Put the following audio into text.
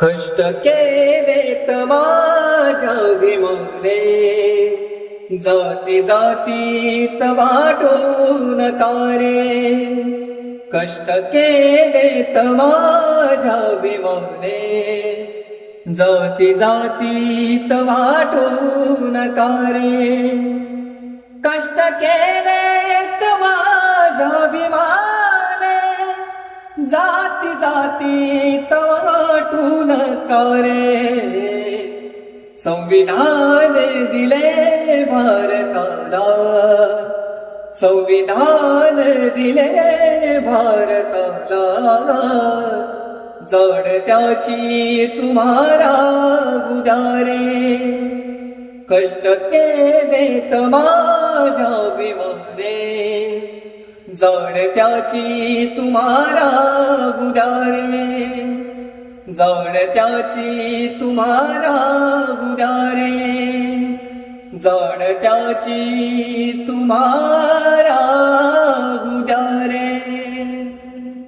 कष्ट केलेत माझ्या विमाने, जाती जातीत वाटून कारे. कष्ट केलेत माझ्या विमाने, जाती जातीत वाटून कारे. कष्ट केलेत माझ्या विमाने, जाती जातीत वाटून कारे. संविधान दिले भारताला, संविधान दिले भारताला. जाण त्याची तुम्हारा गुदारे. कष्ट केलेत माझ्या विमाने, जाण त्याची तुम्हारा गुदारे. जाण त्याची तुम्हारा गुदारे. जाण त्याची तुम्हारा